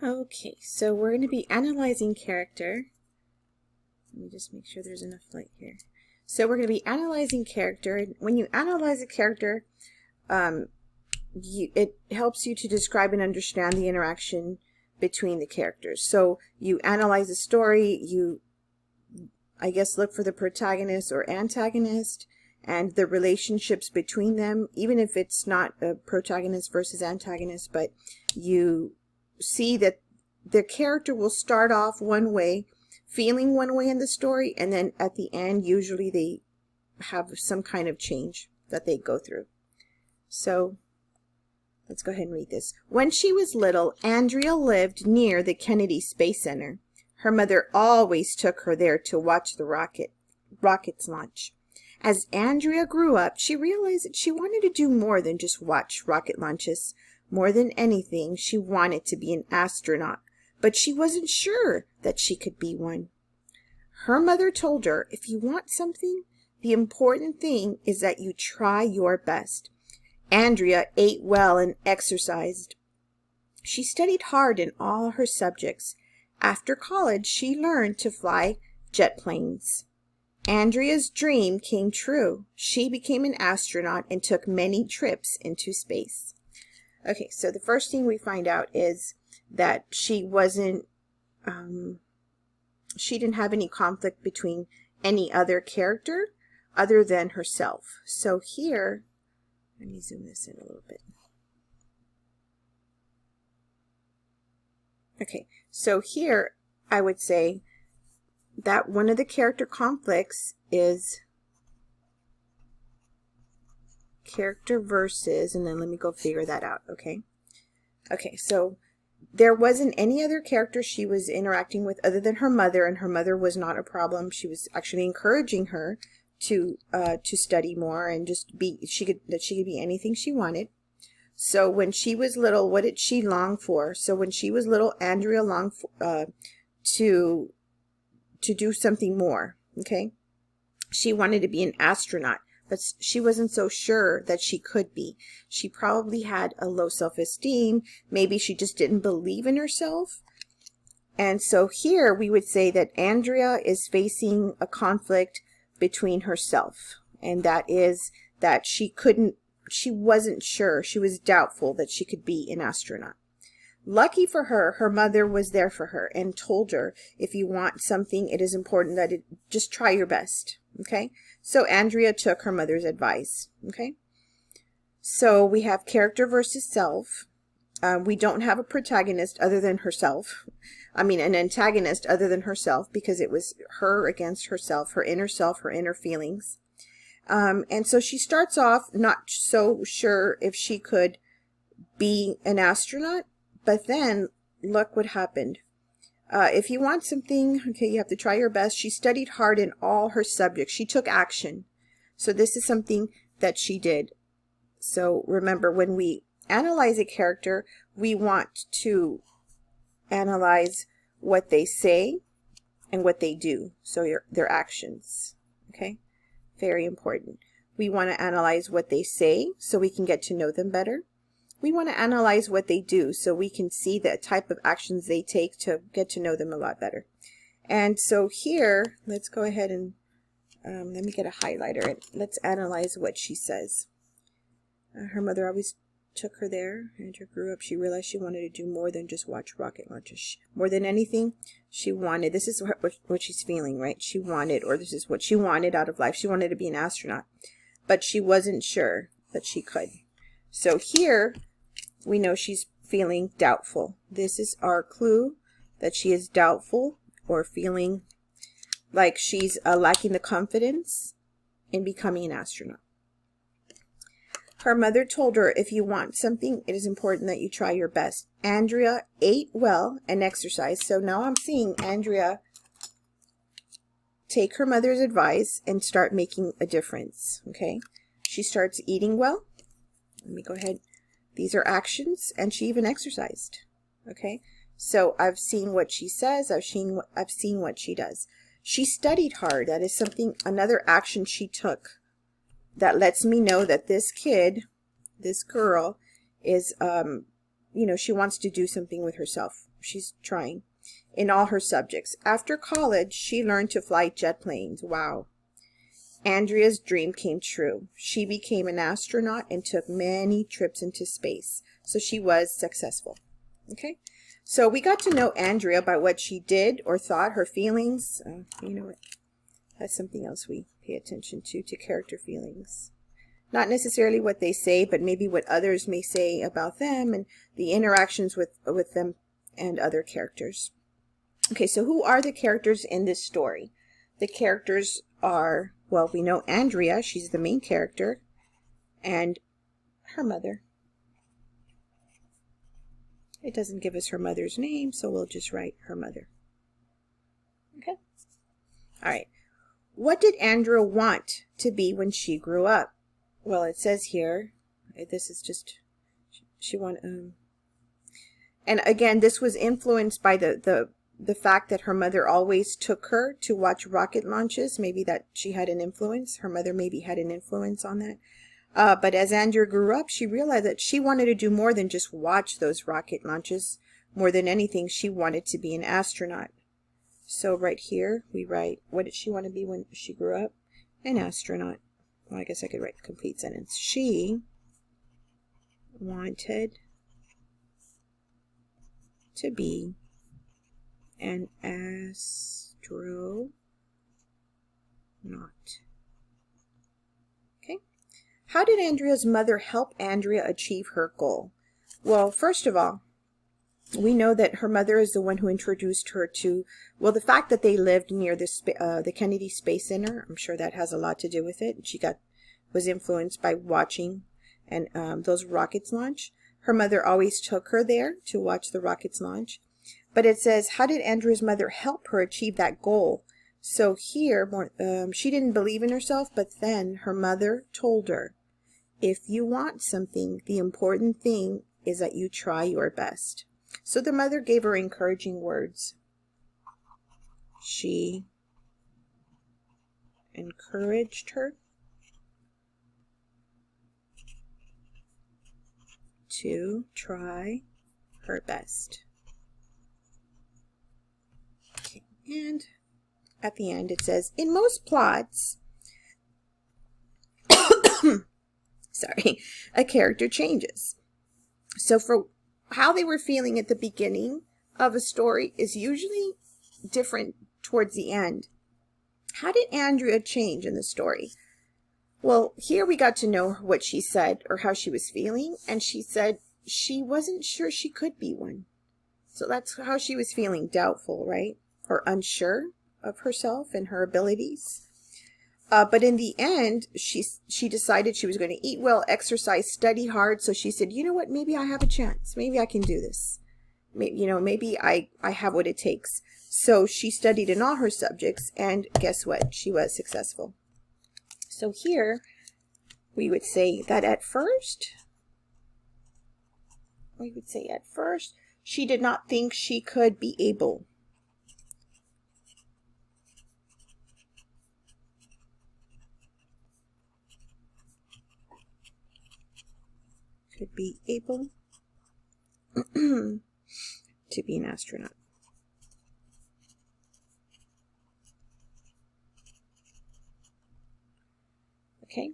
Okay, so we're going to be analyzing character. Let me just make sure there's enough light here. So we're going to be analyzing character. When you analyze a character, it helps you to describe and understand the interaction between the characters. So you analyze a story, you, I guess, look for the protagonist or antagonist and the relationships between them, even if it's not a protagonist versus antagonist, but you see that the character will start off one way, feeling one way in the story, and then at the end, usually they have some kind of change that they go through. So let's go ahead and read this. When she was little, Andrea lived near the Kennedy Space Center. Her mother always took her there to watch the rockets launch. As Andrea grew up, she realized that she wanted to do more than just watch rocket launches. More than anything, she wanted to be an astronaut, but she wasn't sure that she could be one. Her mother told her, if you want something, the important thing is that you try your best. Andrea ate well and exercised. She studied hard in all her subjects. After college, she learned to fly jet planes. Andrea's dream came true. She became an astronaut and took many trips into space. Okay, so the first thing we find out is that she didn't have any conflict between any other character other than herself. So here, let me zoom this in a little bit. Okay, so here I would say that one of the character conflicts is character versus, and then let me go figure that out, okay? Okay, so there wasn't any other character she was interacting with other than her mother, and her mother was not a problem. She was actually encouraging her to study more and just be, she could be anything she wanted. So when she was little, what did she long for? So when she was little, Andrea longed for, to do something more, okay? She wanted to be an astronaut, but she wasn't so sure that she could be. She probably had a low self-esteem. Maybe she just didn't believe in herself. And so here we would say that Andrea is facing a conflict between herself, and that is that she wasn't sure, she was doubtful that she could be an astronaut. Lucky for her, her mother was there for her and told her, if you want something, it is important that just try your best, okay? So Andrea took her mother's advice, okay? So we have character versus self. We don't have a protagonist other than herself. I mean, an antagonist other than herself, because it was her against herself, her inner feelings. And so she starts off not so sure if she could be an astronaut, but then look what happened. If you want something, okay, you have to try your best. She studied hard in all her subjects. She took action. So this is something that she did. So remember, when we analyze a character, we want to analyze what they say and what they do. So their actions, okay? Very important. We want to analyze what they say so we can get to know them better. We want to analyze what they do so we can see the type of actions they take to get to know them a lot better. And so here, let's go ahead and let me get a highlighter and let's analyze what she says. Her mother always took her there. Andrea grew up. She realized she wanted to do more than just watch rocket launches. More than anything, she wanted, this is what she's feeling, right? She wanted, or this is what she wanted out of life. She wanted to be an astronaut, but she wasn't sure that she could. So here, we know she's feeling doubtful. This is our clue that she is doubtful or feeling like she's lacking the confidence in becoming an astronaut. Her mother told her, if you want something, it is important that you try your best. Andrea ate well and exercised. So now I'm seeing Andrea take her mother's advice and start making a difference, okay? She starts eating well. Let me go ahead. These are actions, and she even exercised, okay? So I've seen what she says. I've seen what she does. She studied hard. That is something, another action she took that lets me know that this kid, this girl, is, she wants to do something with herself. she's trying in all her subjects. After college, she learned to fly jet planes. Wow. Andrea's dream came true. She became an astronaut and took many trips into space. So she was successful. Okay. So we got to know Andrea by what she did or thought, her feelings. You know what? That's something else we pay attention to character feelings. Not necessarily what they say, but maybe what others may say about them and the interactions with them and other characters. Okay, so who are the characters in this story? The characters are, well, we know Andrea, she's the main character, and her mother. It doesn't give us her mother's name, so we'll just write her mother. Okay. All right. What did Andrea want to be when she grew up? Well, it says here, this is just, she wanted, and again, this was influenced by the fact that her mother always took her to watch rocket launches. Maybe that she had an influence. Her mother maybe had an influence on that. But as Andrea grew up, she realized that she wanted to do more than just watch those rocket launches. More than anything, she wanted to be an astronaut. So right here, we write, what did she want to be when she grew up? An astronaut. Well, I guess I could write the complete sentence. She wanted to be an astronaut. Okay. How did Andrea's mother help Andrea achieve her goal? Well, first of all, we know that her mother is the one who introduced her to, well, the fact that they lived near the Kennedy Space Center. I'm sure that has a lot to do with it. She was influenced by watching and those rockets launch. Her mother always took her there to watch the rockets launch. But it says, how did Andrea's mother help her achieve that goal? So here, she didn't believe in herself, but then her mother told her, if you want something, the important thing is that you try your best. So the mother gave her encouraging words. She encouraged her to try her best. Okay. And at the end it says, in most plots, sorry, a character changes. So for how they were feeling at the beginning of a story is usually different towards the end. How did Andrea change in the story? Well, here we got to know what she said or how she was feeling, and she said she wasn't sure she could be one. So that's how she was feeling, doubtful, right? Or unsure of herself and her abilities. But in the end, she decided she was going to eat well, exercise, study hard. So she said, you know what, maybe I have a chance. Maybe I can do this. Maybe I have what it takes. So she studied in all her subjects, and guess what? She was successful. So here, we would say that at first, she did not think she could be able. Could be able to be an astronaut. Okay.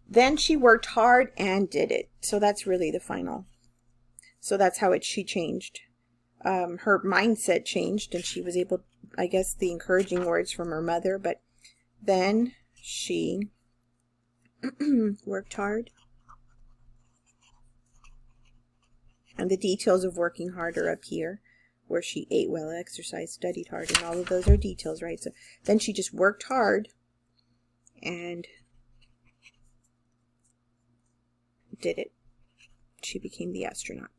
Then she worked hard and did it. So that's really the final. So that's how she changed. Her mindset changed, and she was able, I guess, the encouraging words from her mother, but then she worked hard. And the details of working hard are up here, where she ate well, exercised, studied hard, and all of those are details, right? So then she just worked hard and did it. She became the astronaut.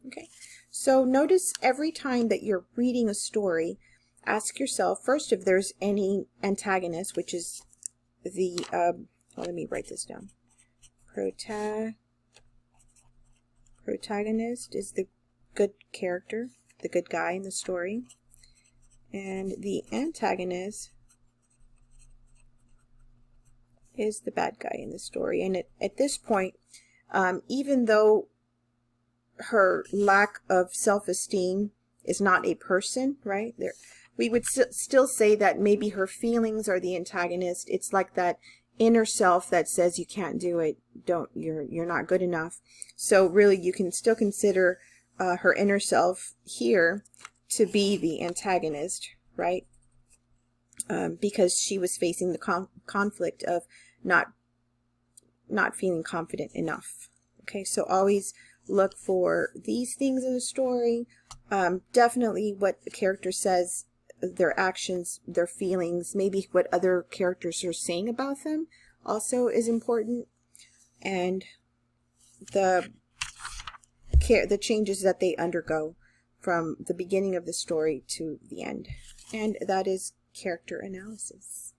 Okay, so notice every time that you're reading a story, ask yourself first if there's any antagonist, which is the, let me write this down. Protagonist is the good character, the good guy in the story. And the antagonist is the bad guy in the story. And at this point, even though her lack of self-esteem is not a person, right? There, we would still say that maybe her feelings are the antagonist. It's like that inner self that says you can't do it, you're not good enough. So really, you can still consider her inner self here to be the antagonist, right? Because she was facing the conflict of not feeling confident enough. Okay, so always look for these things in the story. Definitely what the character says, their actions, their feelings, maybe what other characters are saying about them also is important. And the changes that they undergo from the beginning of the story to the end. And that is character analysis.